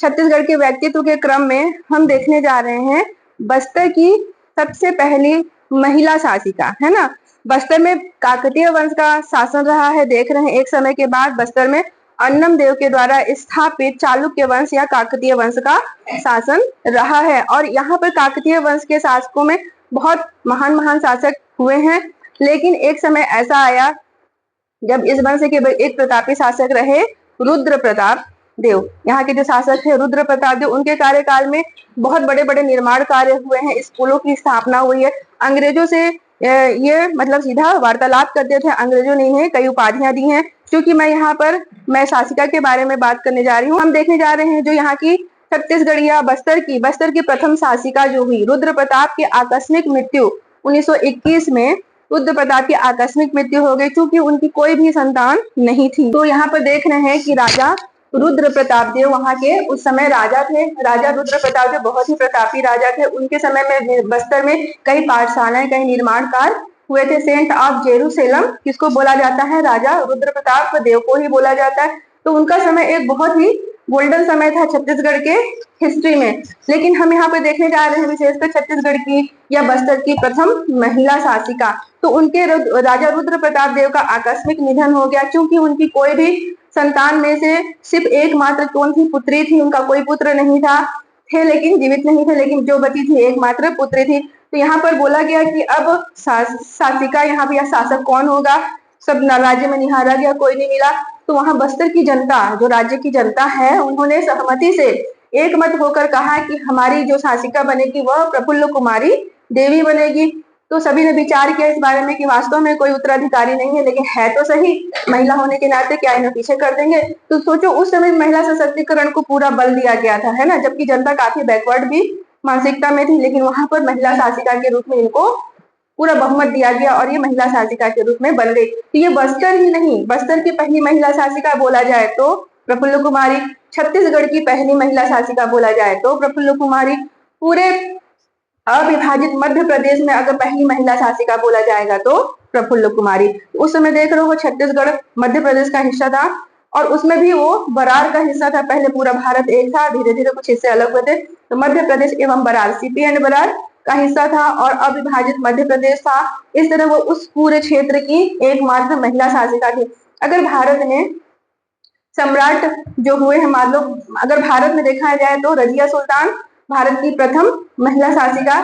छत्तीसगढ़ के व्यक्तित्व के क्रम में हम देखने जा रहे हैं बस्तर की सबसे पहली महिला शासिका, है ना। बस्तर में काकतीय वंश का शासन रहा है। देख रहे हैं एक समय के बाद बस्तर में अन्नम देव के द्वारा स्थापित चालुक्य वंश या काकतीय वंश का शासन रहा है। और यहाँ पर काकतीय वंश के शासकों में बहुत महान महान शासक हुए हैं, लेकिन एक समय ऐसा आया जब इस वंश के एक प्रतापी शासक रहे रुद्र प्रताप देव। यहाँ के जो शासक थे रुद्र प्रताप देव, उनके कार्यकाल में बहुत बड़े बड़े निर्माण कार्य हुए हैं, स्कूलों की स्थापना हुई है। अंग्रेजों से ये मतलब सीधा वार्तालाप करते थे, अंग्रेजों ने इन्हें कई उपाधियां दी हैं। क्योंकि मैं शासिका के बारे में बात करने जा रही हूँ, हम देखने जा रहे हैं जो यहाँ की छत्तीसगढ़ या बस्तर की प्रथम शासिका जो हुई रुद्र प्रताप की आकस्मिक मृत्यु 1921 में रुद्र प्रताप की आकस्मिक मृत्यु हो गई, क्योंकि उनकी कोई भी संतान नहीं थी। तो यहाँ पर देख रहे हैं कि राजा रुद्र प्रताप देव वहां के उस समय राजा थे। राजा रुद्र प्रताप देव बहुत ही प्रतापी राजा थे। उनके समय में बस्तर में कई पाठशालाएं, कई निर्माण कार्य हुए थे। सेंट ऑफ जेरूसलम किसको बोला जाता है? राजा रुद्र प्रताप देव को ही बोला जाता है। तो उनका समय एक बहुत ही गोल्डन समय था छत्तीसगढ़ के हिस्ट्री में। लेकिन हम यहाँ पे देखने जा रहे हैं विशेषकर छत्तीसगढ़ की या बस्तर की प्रथम महिला शासिका। तो उनके राजा रुद्र प्रताप देव का आकस्मिक निधन हो गया, क्योंकि उनकी कोई भी संतान में से सिर्फ एकमात्र कौन थी? पुत्री थी। उनका कोई पुत्र नहीं था, थे लेकिन जीवित नहीं थे, लेकिन जो बची थी एकमात्र पुत्री थी। तो यहाँ पर बोला गया कि अब शासिका यहाँ पे या शासक कौन होगा? सब राज्य में निहारा गया, कोई नहीं मिला। तो वहां बस्तर की जनता, जो राज्य की जनता है, उन्होंने सहमति से एक मत होकर कहा कि हमारी जो शासिका बनेगी वह प्रफुल्ल कुमारी देवी बनेगी। तो सभी ने विचार किया इस बारे में कि वास्तव में कोई उत्तराधिकारी नहीं है, लेकिन है तो सही, महिला होने के नाते क्या इन्हें पीछे कर देंगे। तो सोचो उस समय महिला सशक्तिकरण को पूरा बल दिया गया था, है ना, जबकि जनता काफी बैकवर्ड भी मानसिकता में थी, लेकिन वहां पर महिला शासिका के रूप में इनको पूरा बहुमत दिया गया और ये महिला शासिका के रूप में बन गई। तो ये बस्तर ही नहीं, बस्तर की पहली महिला शासिका बोला जाए तो प्रफुल्ल कुमारी, छत्तीसगढ़ की पहली महिला शासिका बोला जाए तो प्रफुल्ल कुमारी, पूरे अविभाजित मध्य प्रदेश में अगर पहली महिला शासिका बोला जाएगा तो प्रफुल्ल कुमारी। उस समय देख रहे हो छत्तीसगढ़ मध्य प्रदेश का हिस्सा था और उसमें भी वो बरार का हिस्सा था। पहले पूरा भारत एक था, धीरे धीरे कुछ हिस्से अलग हुए थे। तो मध्य प्रदेश एवं बरार, सीपी एंड बरार का हिस्सा था और अविभाजित मध्य प्रदेश था। इस तरह वो उस पूरे क्षेत्र की एकमात्र महिला शासिका थी। अगर भारत में सम्राट जो हुए हैं, मान लो अगर भारत में देखा जाए तो रजिया सुल्तान भारत की प्रथम महिला शासिका,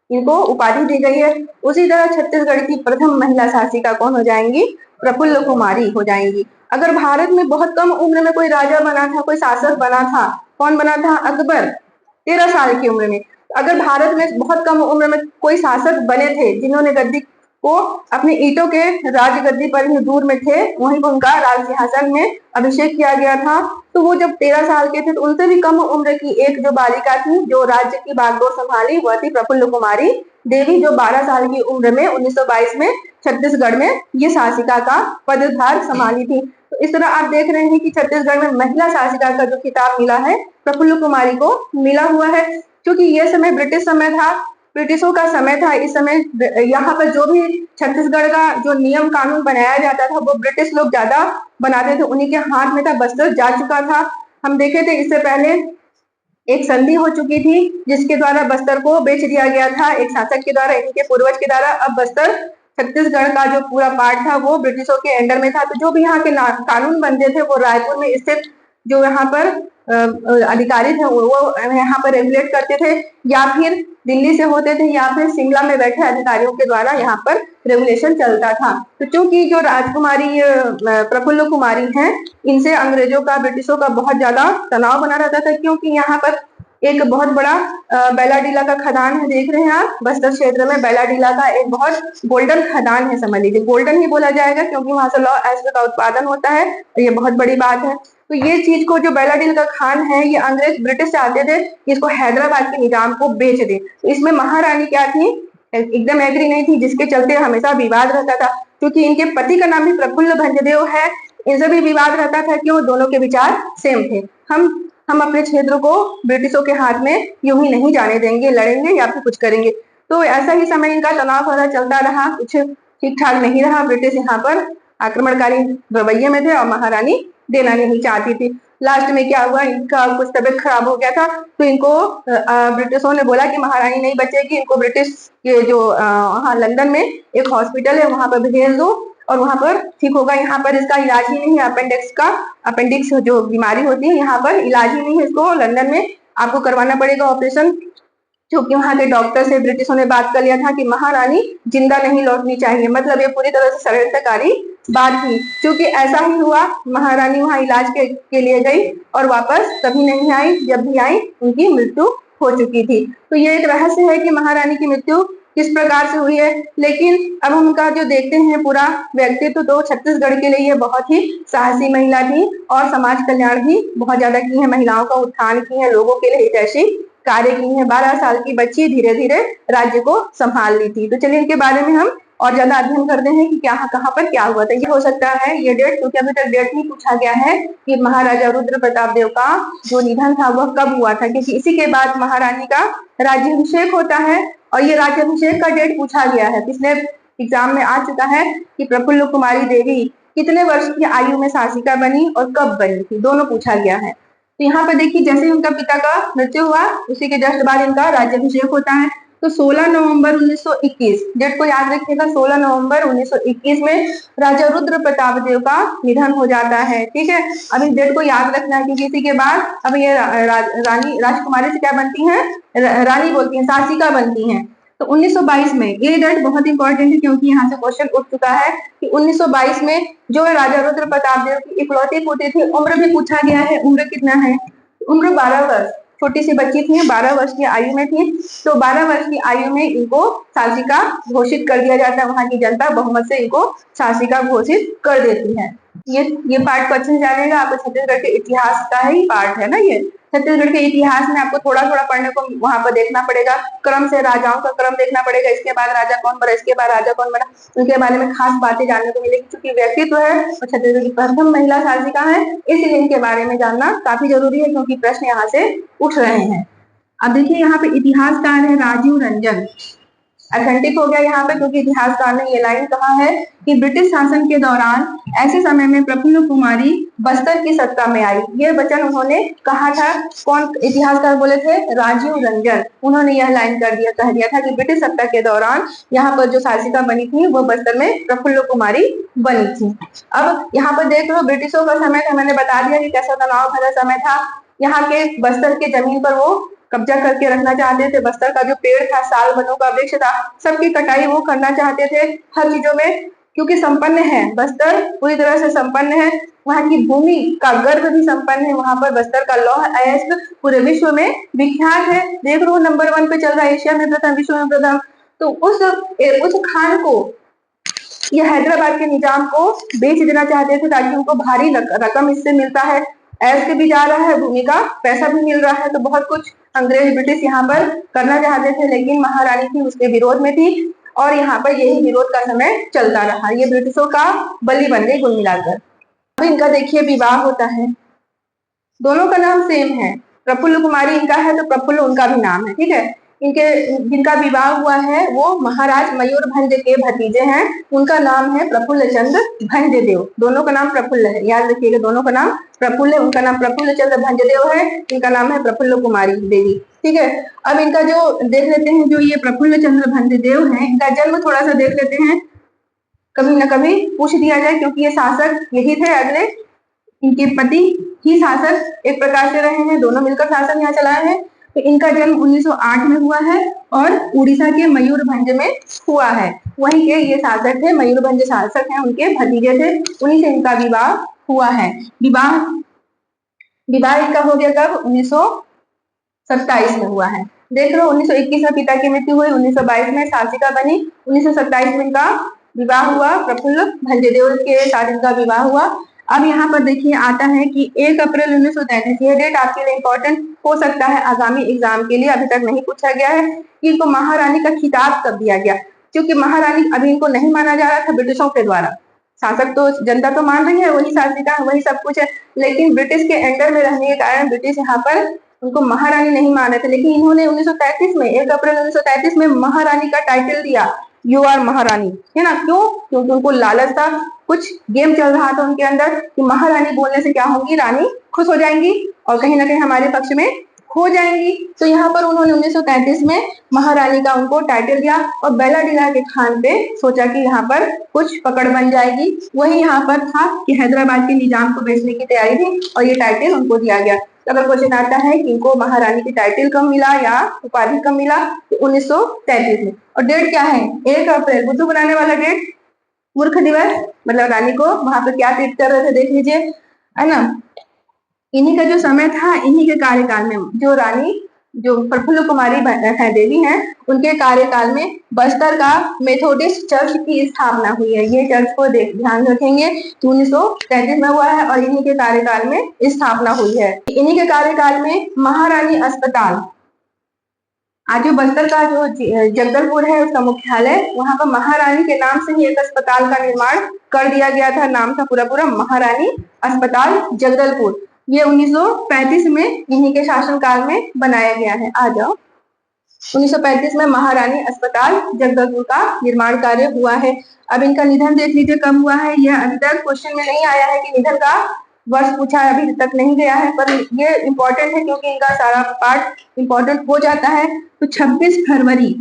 इनको उपाधि दी गई है। उसी तरह छत्तीसगढ़ की प्रथम महिला शासिका कौन हो जाएंगी? प्रफुल्ल कुमारी हो जाएंगी। अगर भारत में बहुत कम उम्र में कोई राजा बना था, कोई शासक बना था, कौन बना था? अकबर, 13 साल की उम्र में। अगर भारत में बहुत कम उम्र में कोई शासक बने थे जिन्होंने गद्दी को अपनी ईंटों के राज गद्दी पर ही दूर में थे, वहीं पर उनका राज सिंहासन में अभिषेक किया गया था। तो वो जब 13 साल के थे तो उनसे भी कम उम्र की एक जो बालिका थी जो राज्य की बागडोर संभाली, वह थी प्रफुल्ल कुमारी देवी, जो 12 साल की उम्र में 1922 में छत्तीसगढ़ में ये शासिका का पदभार संभाली थी। तो इस तरह आप देख रहे हैं कि छत्तीसगढ़ में महिला शासिका का जो खिताब मिला है प्रफुल्ल कुमारी को मिला हुआ है। क्योंकि यह समय ब्रिटिश समय था, ब्रिटिशों का समय था। इस समय यहाँ पर जो भी छत्तीसगढ़ का जो नियम कानून बनाया जाता था वो ब्रिटिश लोग ज्यादा बनाते थे, उन्हीं के हाथ में था। बस्तर जा चुका था, हम देखे थे इससे पहले एक संधि हो चुकी थी जिसके द्वारा बस्तर को बेच दिया गया था एक शासक के द्वारा, इनके पूर्वज के द्वारा। अब बस्तर छत्तीसगढ़ का जो पूरा पार्ट था वो ब्रिटिशों के अंडर में था। तो जो भी यहाँ के कानून बनते थे वो रायपुर में स्थित जो यहाँ पर अधिकारी थे वो यहाँ पर रेगुलेट करते थे, या फिर दिल्ली से होते थे, या फिर शिमला में बैठे अधिकारियों के द्वारा यहाँ पर रेगुलेशन चलता था। तो चूंकि जो राजकुमारी प्रफुल्ल कुमारी हैं, इनसे अंग्रेजों का, ब्रिटिशों का बहुत ज्यादा तनाव बना रहता था, क्योंकि यहाँ पर एक बहुत बड़ा बैलाडीला का खदान है। देख रहे हैं आप बस्तर क्षेत्र में बैलाडीला का एक बहुत गोल्डन खदान है, समझ लीजिए गोल्डन ही बोला जाएगा क्योंकि वहां से लॉ एस्ड का उत्पादन होता है, ये बहुत बड़ी बात है। तो ये चीज को जो बैलाडीला का खान है, ये अंग्रेज ब्रिटिश चाहते थे इसको हैदराबाद के निजाम को बेच दे। तो इसमें महारानी क्या थी? एकदम एग्री नहीं थी, जिसके चलते हमेशा विवाद रहता था। क्योंकि इनके पति का नाम भी प्रफुल्ल भंजदेव है, इनसे भी विवाद रहता था कि वो दोनों के विचार सेम थे। हम अपने क्षेत्र को ब्रिटिशों के हाथ में यूं ही नहीं जाने देंगे, लड़ेंगे या फिर कुछ करेंगे। तो ऐसा ही समय इनका तनाव भरा चलता रहा, कुछ ठीक ठाक नहीं रहा। ब्रिटिश यहाँ पर आक्रमणकारी रवैये में थे और महारानी देना नहीं चाहती थी। लास्ट में क्या हुआ, इनका कुछ तबियत खराब हो गया था, तो इनको ब्रिटिशों ने बोला कि महारानी नहीं बचेगी, इनको ब्रिटिश के जो वहाँ लंदन में एक हॉस्पिटल है वहां पर भेज दो और वहां पर ठीक होगा। यहाँ पर इसका इलाज ही नहीं है, अपेंडिक्स जो बीमारी होती है यहाँ पर इलाज ही नहीं है, इसको लंदन में आपको करवाना पड़ेगा ऑपरेशन। क्योंकि वहां के डॉक्टर से ब्रिटिशों ने बात कर लिया था कि महारानी जिंदा नहीं लौटनी चाहिए, मतलब ये पूरी तरह से षड्यंत्रकारी बात थी। क्योंकि ऐसा ही हुआ, महारानी वहां इलाज के लिए गई और वापस कभी नहीं आई, जब भी आई उनकी मृत्यु हो चुकी थी। तो ये एक रहस्य है कि महारानी की मृत्यु किस प्रकार से हुई है। लेकिन अब हम उनका जो देखते हैं पूरा व्यक्तित्व, तो छत्तीसगढ़ के लिए ये बहुत ही साहसी महिला थी और समाज कल्याण भी बहुत ज्यादा की है, महिलाओं का उत्थान की है, लोगों के लिए हितैषी कार्य की है। 12 साल की बच्ची धीरे धीरे राज्य को संभाल ली थी। तो चलिए इनके बारे में हम और ज्यादा अध्ययन करते हैं कि क्या कहाँ पर क्या हुआ था। ये हो सकता है ये डेट, क्योंकि अभी तक डेट नहीं पूछा गया है कि महाराजा रुद्र प्रताप देव का जो निधन था वह कब हुआ था, क्योंकि इसी के बाद महारानी का राज्याभिषेक होता है और ये राज्याभिषेक का डेट पूछा गया है। पिछले एग्जाम में आ चुका है कि प्रफुल्ल कुमारी देवी कितने वर्ष की आयु में शासिका बनी और कब बनी थी, दोनों पूछा गया है। तो यहाँ पे देखिए जैसे ही उनका पिता का मृत्यु हुआ उसी के जस्ट बाद इनका राज्याभिषेक होता है। तो 16 नवंबर 1921, डेट को याद रखिएगा, 16 नवंबर 1921 में राजा रुद्र प्रताप देव का निधन हो जाता है। ठीक है, अब इस डेट को याद रखना है क्योंकि इसी के बाद अब ये रानी राजकुमारी से क्या बनती है, रानी बोलती है, शासिका बनती है। तो 1922 में ये डेट बहुत इंपॉर्टेंट है क्योंकि यहाँ से क्वेश्चन उठ चुका है कि 1922 में जो राजा रुद्र प्रताप देव की इकलौती पुत्री थी, उम्र भी पूछा गया है, उम्र कितना है, उम्र 12 वर्ष, छोटी सी बच्ची थी, 12 वर्ष की आयु में थी। तो 12 वर्ष की आयु में इनको शासिका घोषित कर दिया जाता है, वहां की जनता बहुमत से इनको शासिका घोषित कर देती है। ये पार्ट को अच्छे से जानेगा, आपको छत्तीसगढ़ के इतिहास का ही पार्ट है ना। ये छत्तीसगढ़ के इतिहास में आपको थोड़ा थोड़ा पढ़ने को वहां पर देखना पड़ेगा, क्रम से राजाओं का क्रम देखना पड़ेगा, इसके बाद राजा कौन बना, इसके बाद राजा कौन बना, उनके बारे में खास बातें जानने को मिलेगी। क्योंकि व्यक्तित्व है और छत्तीसगढ़ की प्रथम महिला शासिका है, इसलिए इनके बारे में जानना काफी जरूरी है क्योंकि प्रश्न यहाँ से उठ रहे हैं। अब देखिए यहाँ पे इतिहासकार है राजीव रंजन, अथेंटिक हो गया यहाँ पे क्योंकि इतिहासकार ने ये लाइन कहा है कि ब्रिटिश शासन के दौरान ऐसे समय में प्रफुल्ल कुमारी बस्तर की सत्ता में आई। ये वचन उन्होंने कहा था, कौन इतिहासकार बोले थे, राजीव रंजन। उन्होंने यह लाइन कह दिया था कि ब्रिटिश सत्ता के दौरान यहाँ पर जो शासिका बनी थी वो बस्तर में प्रफुल्ल कुमारी बनी थी। अब यहाँ पर देख लो, ब्रिटिशों का समय था, मैंने बता दिया कि कैसा तनाव भरा समय था। यहाँ के बस्तर के जमीन पर वो कब्जा करके रखना चाहते थे। बस्तर का जो पेड़ था, साल बनों का वृक्ष था, सबकी कटाई वो करना चाहते थे हर चीजों में, क्योंकि संपन्न है बस्तर, पूरी तरह से संपन्न है। वहां की भूमि का गर्भ भी संपन्न है, वहां पर बस्तर का लौह अयस्क पूरे विश्व में विख्यात है। देख लो नंबर 1 पे चल रहा है, एशिया में प्रथम, विश्व में प्रथम। तो उस खान को ये हैदराबाद के निजाम को बेच देना चाहते थे ताकि उनको भारी रकम इससे मिलता है, ऐश भी जा रहा है, भूमि का पैसा भी मिल रहा है। तो बहुत कुछ अंग्रेज ब्रिटिश यहाँ पर करना चाहते थे, लेकिन महारानी थी उसके विरोध में थी और यहाँ पर यही विरोध का समय चलता रहा। ये ब्रिटिशों का बलि बन गई कुल मिलाकर। अब इनका देखिए विवाह होता है, दोनों का नाम सेम है, प्रफुल्ल कुमारी इनका है तो प्रफुल्ल उनका भी नाम है। ठीक है, इनके जिनका विवाह हुआ है वो महाराज मयूरभंज के भतीजे हैं, उनका नाम है प्रफुल्ल चंद्र भंजदेव। दोनों का नाम प्रफुल्ल है, याद रखिएगा, दोनों का नाम प्रफुल्ल है, उनका नाम प्रफुल्ल चंद्र भंजदेव है, इनका नाम है प्रफुल्ल कुमारी देवी। ठीक है, अब इनका जो देख लेते हैं, जो ये प्रफुल्ल चंद्र भंजदेव है, इनका जन्म थोड़ा सा देख लेते हैं, कभी न कभी पूछ दिया जाए, क्योंकि ये शासक यही थे अगले, इनके पति ही शासक एक प्रकार से रहे हैं, दोनों मिलकर शासन यहाँ चलाए हैं। तो इनका जन्म 1908 में हुआ है और उड़ीसा के मयूरभंज में हुआ है, वहीं के ये शासक थे, मयूरभंज शासक हैं, उनके भतीजे थे, उन्हीं से इनका विवाह हुआ है। विवाह इनका हो गया कब, 1927 में हुआ है। देख लो 1921 में पिता की मृत्यु हुई, 1922 में शासिका बनी, 1927 में इनका विवाह हुआ, प्रफुल्ल भंजदेव के साथ इनका विवाह हुआ। अब यहाँ पर देखिए आता है कि 1 अप्रैल 1933, यह डेट आपके लिए इंपॉर्टेंट हो सकता है आगामी एग्जाम के लिए, अभी तक नहीं पूछा गया है कि इनको महारानी का खिताब कब दिया गया, क्योंकि महारानी अभी इनको नहीं माना जा रहा था ब्रिटिशों के द्वारा। शासक तो जनता तो मान रही है, वही शासिका वही सब कुछ है, लेकिन ब्रिटिश के अंडर में रहने के कारण ब्रिटिश यहाँ पर उनको महारानी नहीं माने थे। लेकिन इन्होंने 1933 में 1 अप्रैल 1933 में महारानी का टाइटल दिया, यू आर महारानी, है ना। क्यों? क्योंकि उनको लालच था, कुछ गेम चल रहा था उनके अंदर कि महारानी बोलने से क्या होगी, रानी खुश हो जाएंगी और कहीं ना कहीं हमारे पक्ष में हो जाएंगी। तो यहाँ पर उन्होंने 1933 में महारानी का उनको टाइटल दिया और बेलाडीला के खान पे सोचा कि यहाँ पर कुछ पकड़ बन जाएगी। वही यहाँ पर था कि हैदराबाद के निजाम को बेचने की तैयारी थी और ये टाइटल उनको दिया गया। अगर क्वेश्चन आता है कि इनको महारानी की टाइटल कब मिला या उपाधि कब मिला, तो 1933 में। और डेट क्या है? 1 अप्रैल, बुद्धू बनाने वाला डेट, मूर्ख दिवस, मतलब रानी को वहां पर क्या ट्रीट कर रहे थे देख लीजिए, है ना। इन्हीं का जो समय था, इन्हीं के कार्यकाल में जो रानी जो प्रफुल्ल कुमारी है देवी हैं, उनके कार्यकाल में बस्तर का मेथोडिस्ट चर्च की स्थापना हुई है। ये चर्च को ध्यान रखेंगे कि 1933 में हुआ है और इन्हीं के कार्यकाल में स्थापना हुई है। इन्हीं के कार्यकाल में महारानी अस्पताल, आज जो बस्तर का जो जगदलपुर है उसका मुख्यालय, वहां पर महारानी के नाम से ही एक अस्पताल का निर्माण कर दिया गया था। नाम था पूरा महारानी अस्पताल जगदलपुर। ये 1935 में इन्हीं के शासनकाल में बनाया गया है। आ जाओ, 1935 में महारानी अस्पताल जगदलपुर का निर्माण कार्य हुआ है। अब इनका निधन देख लीजिए कब हुआ है। यह अभी तक क्वेश्चन में नहीं आया है कि निधन का वर्ष पूछा है, अभी तक नहीं गया है, पर ये इम्पोर्टेंट है क्योंकि इनका सारा पार्ट इम्पोर्टेंट हो जाता है। तो 26 फरवरी,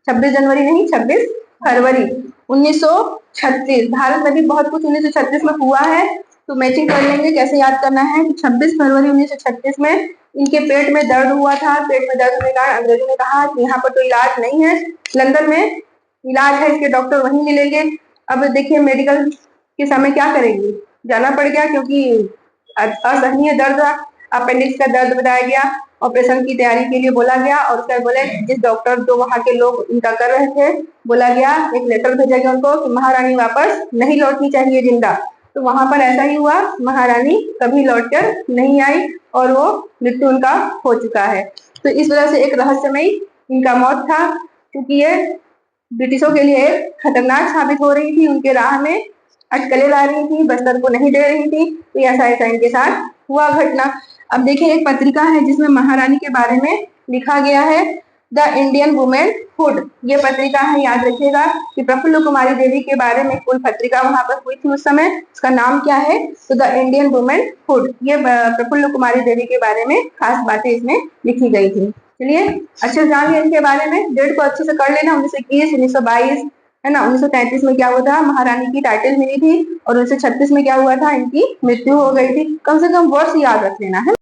26 जनवरी नहीं, 26 फरवरी 1936, भारत में भी बहुत कुछ 1936 में हुआ है, तो मैचिंग कर लेंगे कैसे याद करना है। 26 फरवरी 1936 में इनके पेट में दर्द हुआ था। पेट में दर्द होने के कारण अंग्रेजों ने कहा कि यहाँ पर तो इलाज नहीं है, लंदन में इलाज है, इसके डॉक्टर वहीं मिलेंगे। अब देखिए मेडिकल के समय क्या करेंगे, जाना पड़ गया क्योंकि असहनीय दर्द, अपेंडिक्स का दर्द बताया गया, ऑपरेशन की तैयारी के लिए बोला गया और उसके बोले जिस डॉक्टर जो वहां के लोग इनका कर रहे थे, बोला गया, एक लेटर भेजा गया उनको कि महारानी वापस नहीं लौटनी चाहिए जिंदा। तो वहां पर ऐसा ही हुआ, महारानी कभी लौटकर नहीं आई और वो मृत्यु उनका हो चुका है। तो इस वजह से एक रहस्यमयी इनका मौत था, क्योंकि ये ब्रिटिशों के लिए खतरनाक साबित हो रही थी, उनके राह में अटकलें ला रही थी, बस्तर को नहीं दे रही थी। तो ऐसा ऐसा इनके साथ हुआ घटना। अब देखिए एक पत्रिका है जिसमें महारानी के बारे में लिखा गया है, द इंडियन वुमेन हुड। ये पत्रिका है, याद रखिएगा कि प्रफुल्ल कुमारी देवी के बारे में कोई पत्रिका वहां पर हुई थी उस समय, उसका नाम क्या है, तो द इंडियन वुमेन हुड। ये प्रफुल्ल कुमारी देवी के बारे में खास बातें इसमें लिखी गई थी। चलिए अच्छे से जान लिया इनके बारे में, डेट को अच्छे से कर लेना, 1921, 1922, है ना। 1933 में क्या हुआ था, महारानी की टाइटल मिली थी और 1936 में क्या हुआ था, इनकी मृत्यु हो गई थी। कम से कम वर्ष याद रख लेना है।